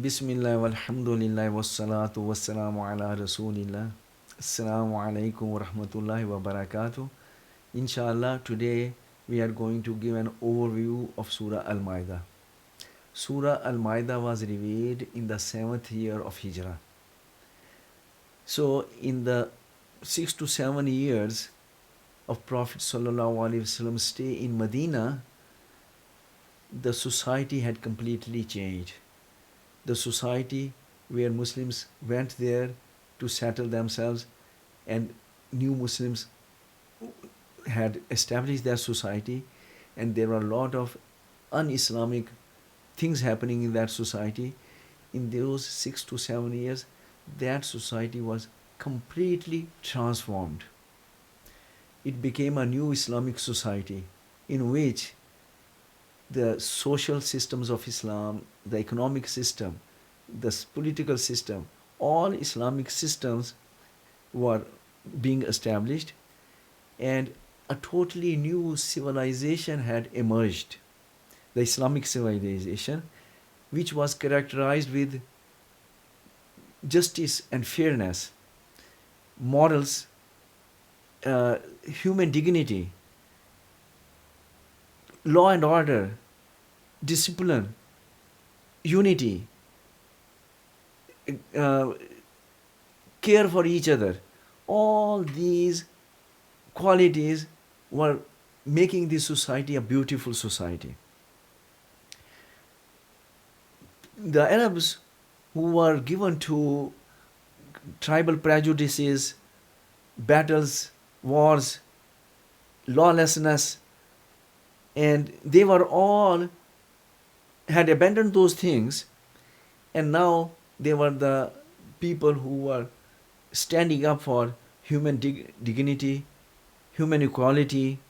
Bismillah walhamdulillah wassalatu wassalamu ala rasulillah. Assalamu alaikum wa rahmatullahi wa barakatuh. Inshallah, today we are going to give an overview of Surah Al-Maaidah. Surah Al-Maaidah was revealed in the 7th year of Hijrah. So, in the 6 to 7 years of Prophet Sallallahu Alaihi Wasallam stay in Medina, the society had completely changed. The society where Muslims went there to settle themselves and new Muslims had established their society, and there were a lot of un-Islamic things happening in that society. In those 6 to 7 years, that society was completely transformed. It became a new Islamic society in which the social systems of Islam, the economic system, the political system, all Islamic systems were being established, and a totally new civilization had emerged, the Islamic civilization, which was characterized with justice and fairness, morals, human dignity, law and order, discipline, unity, uh, care for each other. All these qualities were making this society a beautiful society. The Arabs, who were given to tribal prejudices, battles, wars, lawlessness, and they were all had abandoned those things, and now they were the people who were standing up for human dignity, human equality,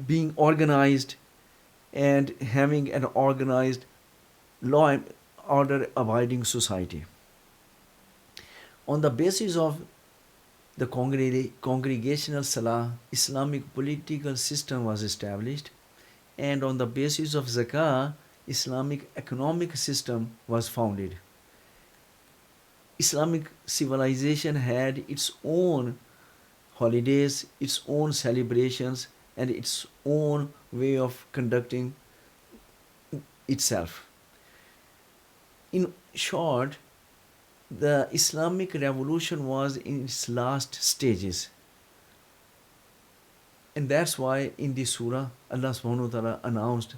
being organized, and having an organized law and order abiding society. On the basis of the congregational salah, Islamic political system was established, and on the basis of zakah, Islamic economic system was founded. Islamic civilization had its own holidays, its own celebrations, and its own way of conducting itself. In short, the Islamic revolution was in its last stages. And that's why in this surah, Allah subhanahu wa ta'ala announced,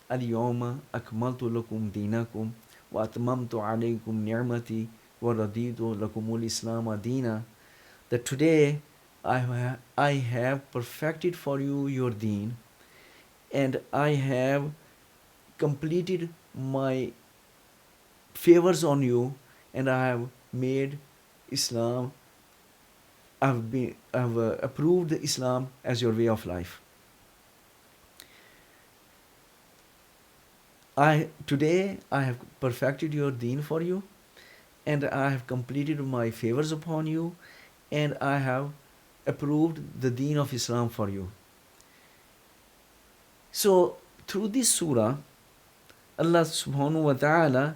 Al-Yawma akmaltu lakum dinakum wa atmamtu alaykum ni'mati wa raditu lakumul Islam dina. That today I have perfected for you your deen, and I have completed my favors on you, and I have made Islam, I've approved Islam as your way of life. Today I have perfected your deen for you, and I have completed my favors upon you, and I have approved the deen of Islam for you. So through this surah, Allah subhanahu wa ta'ala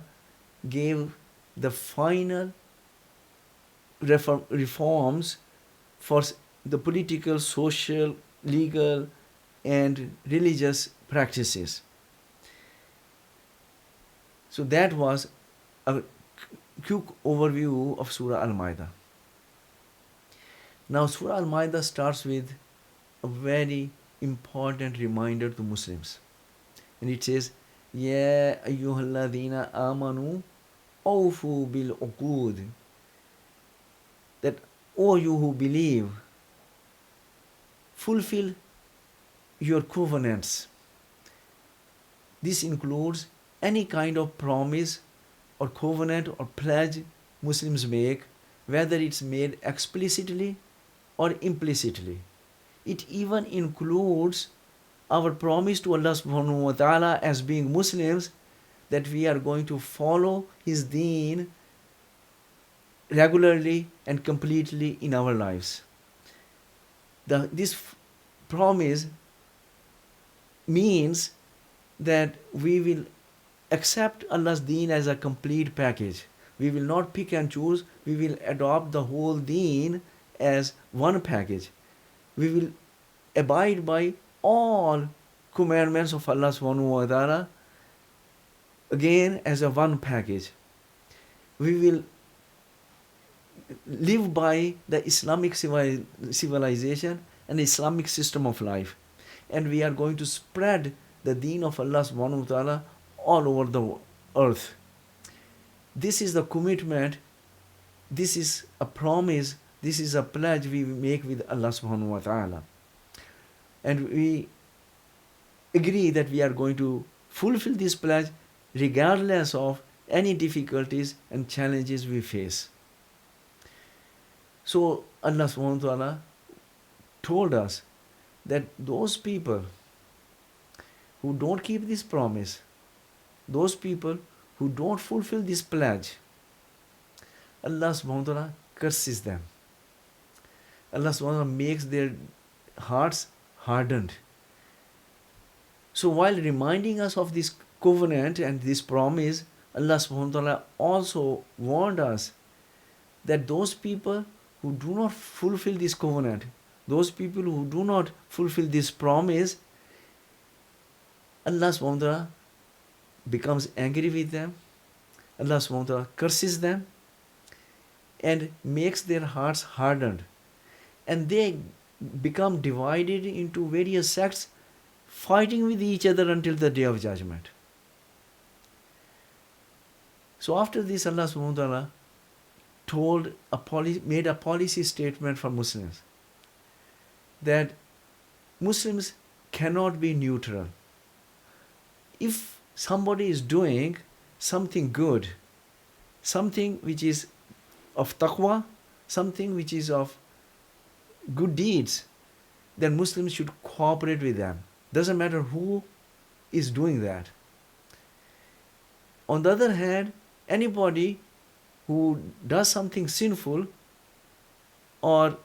gave the final reforms for the political, social, legal, and religious practices. So that was a quick overview of Surah Al-Maaidah. Now Surah Al-Maaidah starts with a very important reminder to Muslims. And it says, Ya ayyuhalladhina amanu awfu bil uqud. That, O you who believe, fulfill your covenants. This includes any kind of promise or covenant or pledge Muslims make, whether it's made explicitly or implicitly. It even includes our promise to Allah subhanahu wa ta'ala as being Muslims, that we are going to follow His deen regularly and completely in our lives. This promise means that we will accept Allah's deen as a complete package. We will not pick and choose. We will adopt the whole deen as one package. We will abide by all commandments of Allah subhanahu wa ta'ala again as a one package. We will live by the Islamic civilization and Islamic system of life. And we are going to spread the deen of Allah subhanahu wa ta'ala all over the earth. This is the commitment, this is a promise, this is a pledge we make with Allah subhanahu wa ta'ala. And we agree that we are going to fulfill this pledge regardless of any difficulties and challenges we face. So Allah subhanahu wa ta'ala told us that those people who don't keep this promise, those people who don't fulfill this pledge, Allah subhanahu wa ta'ala curses them. Allah subhanahu wa ta'ala makes their hearts hardened. So while reminding us of this covenant and this promise, Allah subhanahu wa ta'ala also warned us that those people who do not fulfill this covenant, those people who do not fulfill this promise, Allah subhanahu wa ta'ala becomes angry with them. Allah subhanahu wa ta'ala curses them and makes their hearts hardened. And they become divided into various sects, fighting with each other until the day of judgment. So after this, Allah subhanahu wa ta'ala made a policy statement for Muslims that Muslims cannot be neutral. If somebody is doing something good, something which is of taqwa, something which is of good deeds, then Muslims should cooperate with them. Doesn't matter who is doing that. On the other hand, anybody who does something sinful or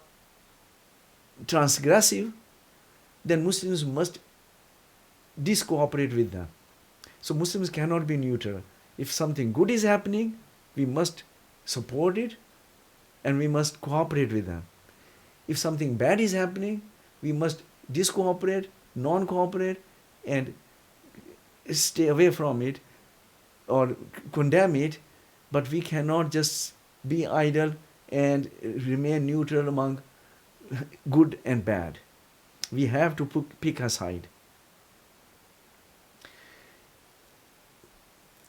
transgressive, then Muslims must discooperate with them. So Muslims cannot be neutral. If something good is happening, we must support it and we must cooperate with them. If something bad is happening, we must discooperate, non-cooperate, and stay away from it or condemn it, but we cannot just be idle and remain neutral among good and bad. We have to pick a side.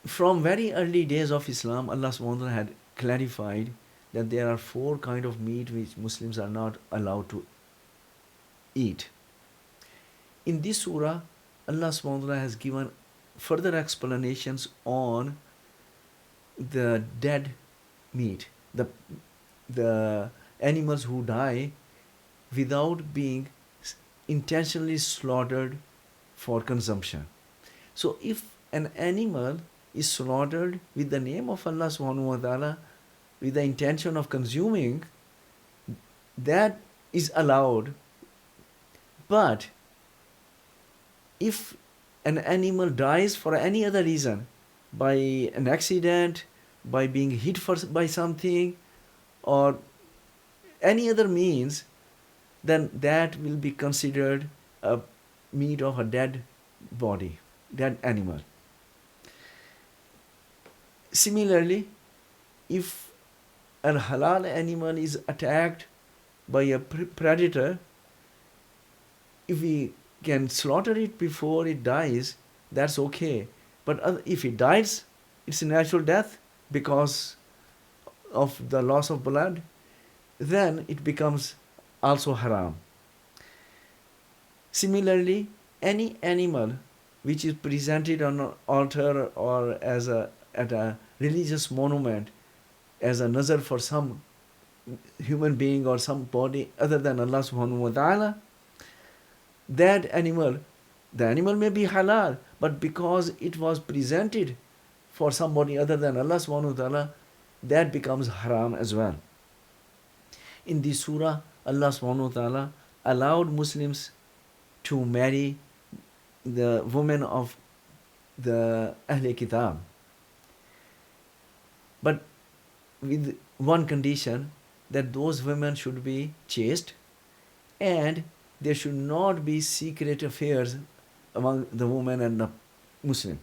From very early days of Islam, Allah subhanahu wa ta'ala had clarified that there are 4 kinds of meat which Muslims are not allowed to eat. In this surah, Allah subhanahu wa ta'ala has given further explanations on the dead meat, the animals who die without being intentionally slaughtered for consumption. So if an animal is slaughtered with the name of Allah subhanahu wa ta'ala, with the intention of consuming, that is allowed. But if an animal dies for any other reason, by an accident, by being hit by something, or any other means, then that will be considered a meat of a dead body, dead animal. Similarly, if a halal animal is attacked by a predator, if we can slaughter it before it dies, that's okay. But if it dies, it's a natural death because of the loss of blood, then it becomes also haram. Similarly, any animal which is presented on an altar or at a religious monument as a nazar for some human being or some body other than Allah subhanahu wa ta'ala, that animal, the animal may be halal, but because it was presented for somebody other than Allah subhanahu wa ta'ala, that becomes haram as well. In this surah, Allah subhanahu wa ta'ala allowed Muslims to marry the women of the Ahle Kitab. But with one condition, that those women should be chaste and there should not be secret affairs among the women and the Muslim.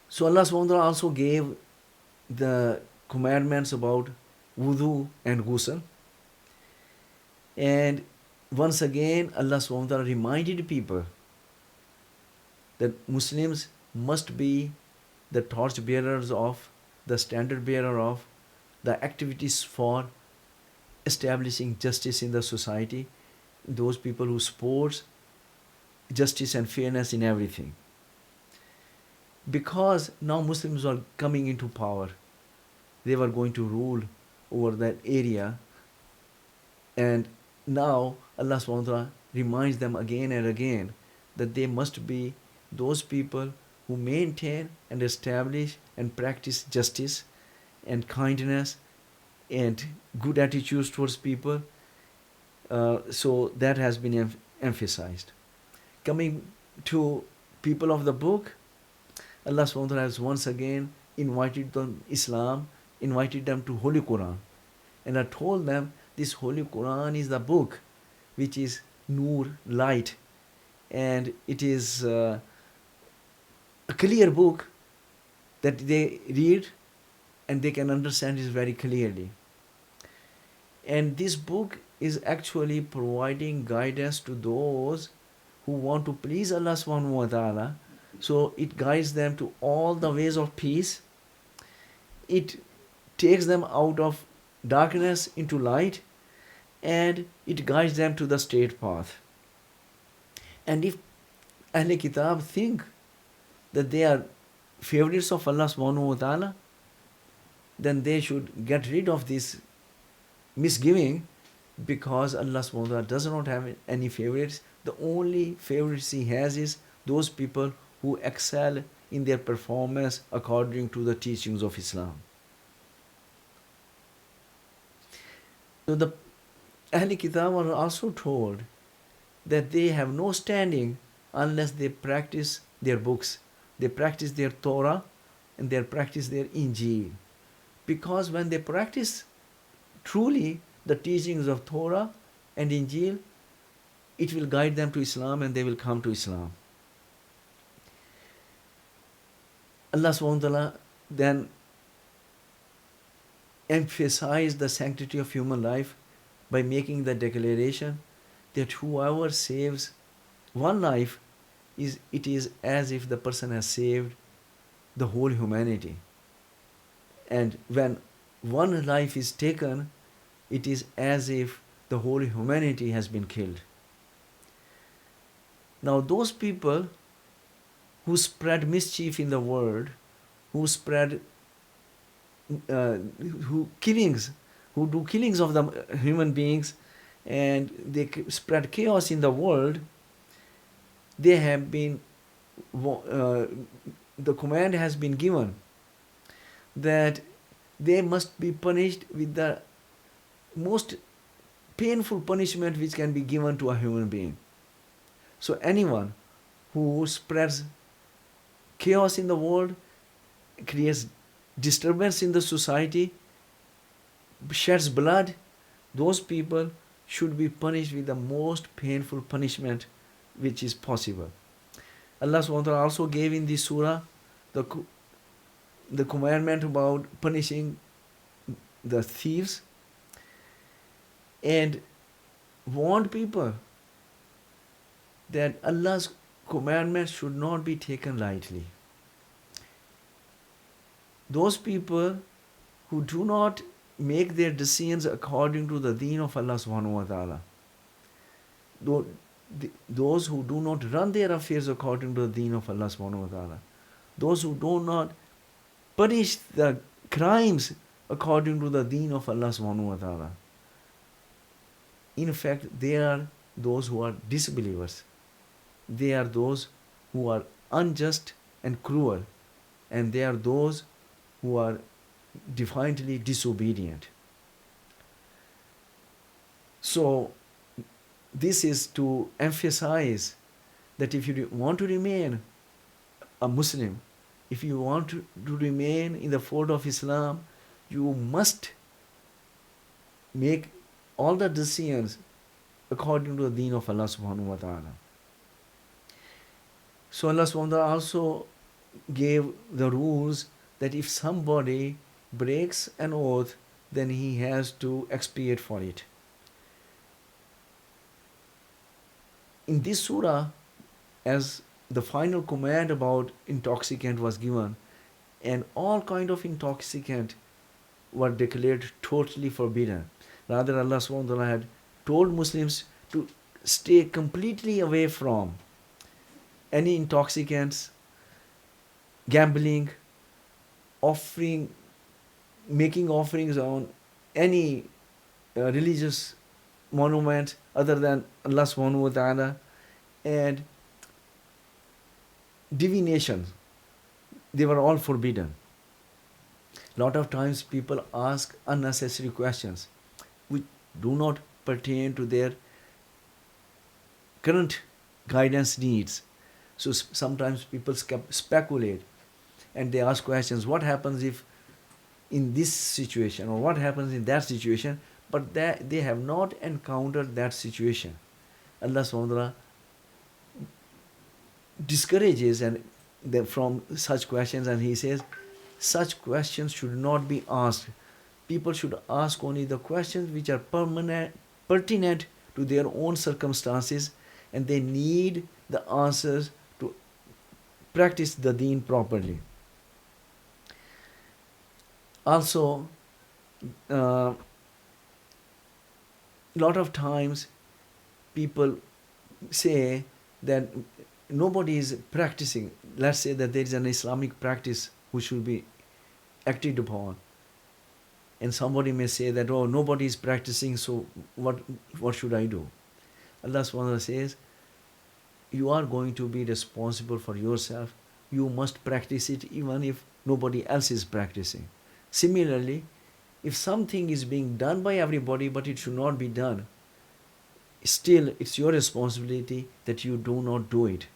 So Allah subhanahu wa ta'ala also gave the commandments about wudu and ghusl. And once again, Allah subhanahu wa ta'ala reminded people that Muslims must be the torch bearers of, the standard bearer of the activities for establishing justice in the society, those people who support justice and fairness in everything. Because now Muslims are coming into power, they were going to rule over that area, and now Allah subhanahu wa ta'ala reminds them again and again that they must be those people who maintain and establish and practice justice and kindness and good attitudes towards people. So that has been emphasized. Coming to people of the book, Allah subhanahu wa ta'ala has once again invited them Islam, invited them to Holy Quran. And I told them this Holy Quran is the book which is Noor, light. And it is a clear book that they read and they can understand it very clearly. And this book is actually providing guidance to those who want to please Allah subhanahu wa ta'ala. So it guides them to all the ways of peace. It takes them out of darkness into light, and it guides them to the straight path. And if Ahle Kitab think that they are favorites of Allah subhanahu wa ta'ala, then they should get rid of this misgiving, because Allah subhanahu wa ta'ala does not have any favorites. The only favorites He has is those people who excel in their performance according to the teachings of Islam. So the Ahl Kitab are also told that they have no standing unless they practice their books, they practice their Torah, and they practice their Injil. Because when they practice truly the teachings of Torah and Injil, it will guide them to Islam and they will come to Islam. Allah subhanahu wa ta'ala then emphasized the sanctity of human life by making the declaration that whoever saves one life, it is as if the person has saved the whole humanity. And when one life is taken, it is as if the whole humanity has been killed. Now those people who spread mischief in the world, who spread who do killings of the human beings, and they spread chaos in the world, they have been the command has been given that they must be punished with the most painful punishment which can be given to a human being. So anyone who spreads chaos in the world, creates disturbance in the society, sheds blood, those people should be punished with the most painful punishment which is possible. Allah subhanahu wa ta'ala also gave in this surah the commandment about punishing the thieves, and warned people that Allah's commandments should not be taken lightly. Those people who do not make their decisions according to the deen of Allah subhanahu wa ta'ala, those who do not run their affairs according to the deen of Allah subhanahu wa ta'ala, those who do not punish the crimes according to the deen of Allah subhanahu wa ta'ala, in fact they are those who are disbelievers. They are those who are unjust and cruel, and they are those who are defiantly disobedient. So this is to emphasize that if you want to remain a Muslim, if you want to remain in the fold of Islam, you must make all the decisions according to the deen of Allah subhanahu wa ta'ala. So Allah subhanahu wa ta'ala also gave the rules that if somebody breaks an oath, then he has to expiate for it. In this surah, as the final command about intoxicant was given, and all kind of intoxicant were declared totally forbidden. Rather, Allah subhanahu wa ta'ala had told Muslims to stay completely away from any intoxicants, gambling, offering, making offerings on any religious monument other than Allah subhanahu wa ta'ala, and divination. They were all forbidden. Lot of times people ask unnecessary questions which do not pertain to their current guidance needs. So sometimes people speculate and they ask questions, what happens if in this situation, or what happens in that situation, but they have not encountered that situation. Allah subhanahu wa ta'ala discourages from such questions, and he says such questions should not be asked. People should ask only the questions which are pertinent to their own circumstances, and they need the answers to practice the deen properly. Also, a lot of times people say that nobody is practicing. Let's say that there is an Islamic practice which should be acted upon, and somebody may say that, oh, nobody is practicing, so what should I do? Allah subhanahu wa ta'ala says, you are going to be responsible for yourself. You must practice it even if nobody else is practicing. Similarly, if something is being done by everybody but it should not be done, still it's your responsibility that you do not do it.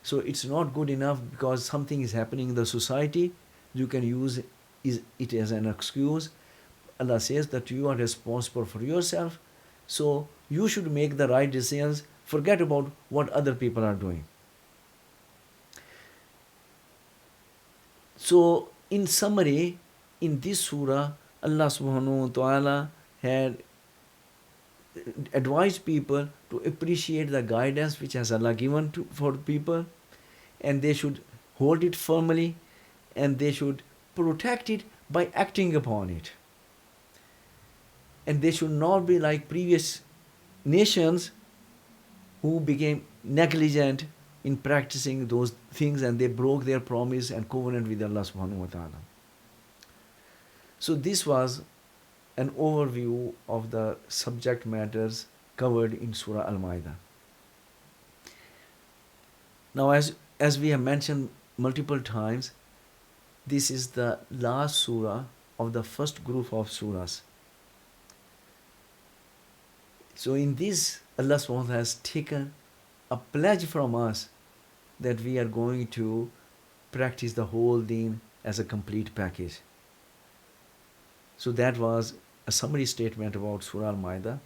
So it's not good enough because something is happening in the society, you can use it as an excuse. Allah says that you are responsible for yourself, so you should make the right decisions. Forget about what other people are doing. So in summary, in this surah, Allah subhanahu wa ta'ala had advised people to appreciate the guidance which has Allah given for people, and they should hold it firmly, and they should protect it by acting upon it. And they should not be like previous nations who became negligent in practicing those things, and they broke their promise and covenant with Allah subhanahu wa ta'ala. So this was an overview of the subject matters covered in Surah Al-Maaidah. Now, as we have mentioned multiple times, this is the last surah of the first group of surahs. So in this, Allah subhanahu wa ta'ala has taken a pledge from us that we are going to practice the whole deen as a complete package. So that was a summary statement about Surah Al-Maaidah.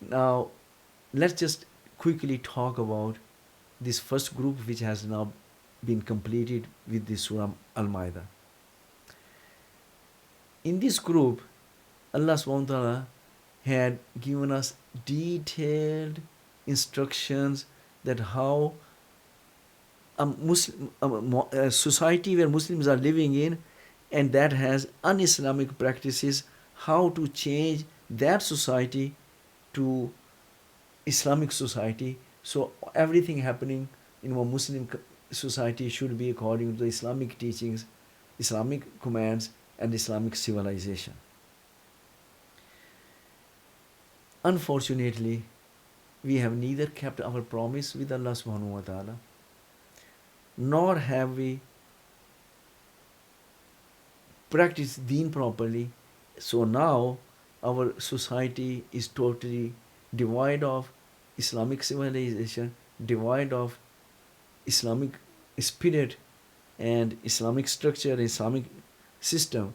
Now, let's just quickly talk about this first group which has now been completed with this Surah Al-Maaidah. In this group, Allah subhanahu wa ta'ala had given us detailed instructions that how a society where Muslims are living in and that has un-Islamic practices, how to change that society to Islamic society. So everything happening in a Muslim society should be according to the Islamic teachings, Islamic commands, and Islamic civilization. Unfortunately, we have neither kept our promise with Allah subhanahu wa ta'ala, nor have we practiced deen properly. So now our society is totally devoid of Islamic civilization devoid of Islamic spirit and Islamic structure, Islamic system,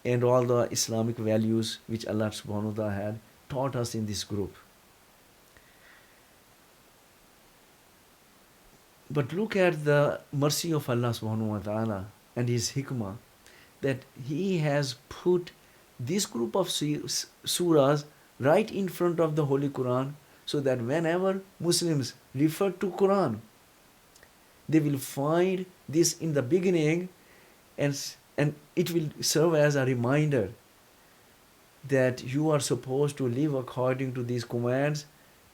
and all the Islamic values which Allah subhanahu wa ta'ala had taught us in this group. But look at the mercy of Allah subhanahu wa ta'ala and His hikmah, that He has put this group of surahs right in front of the Holy Quran, so that whenever Muslims refer to Quran, they will find this in the beginning, and it will serve as a reminder that you are supposed to live according to these commands,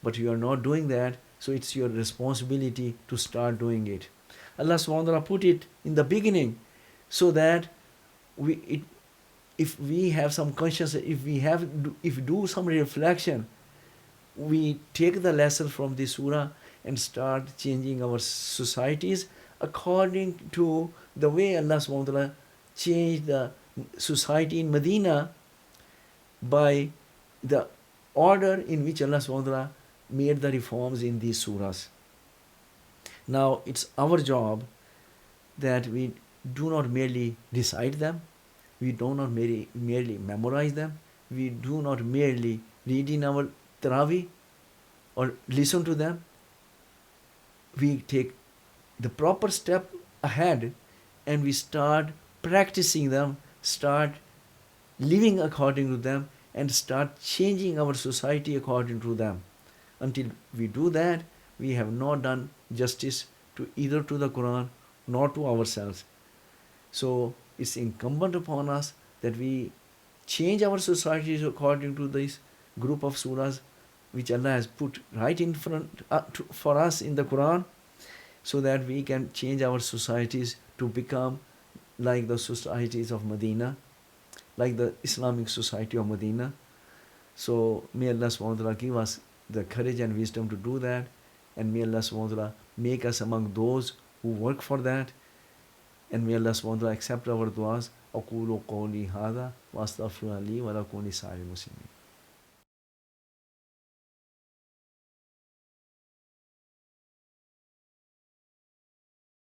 but you are not doing that, so it's your responsibility to start doing it. Allah subhanahu wa ta'ala put it in the beginning so that if we have some conscience, if we do some reflection, we take the lesson from this surah and start changing our societies according to the way Allah subhanahu wa ta'ala changed the society in Medina by the order in which Allah subhanahu wa ta'ala made the reforms in these surahs. Now it's our job that we do not merely recite them, we do not merely memorize them, we do not merely read in our Taraweeh or listen to them. We take the proper step ahead and we start practicing them, start living according to them, and start changing our society according to them. Until we do that, we have not done justice to either to the Quran nor to ourselves. So it's incumbent upon us that we change our societies according to this group of surahs which Allah has put right in front for us in the Quran, so that we can change our societies to become like the societies of Medina, like the Islamic society of Medina. So may Allah subhanahu wa ta'ala give us the courage and wisdom to do that, and may Allah subhanahu wa ta'ala make us among those who work for that, and may Allah subhanahu wa ta'ala accept our du'as. أقول قولي هذا وأستغفر لي ولكم ولسائر المسلمين.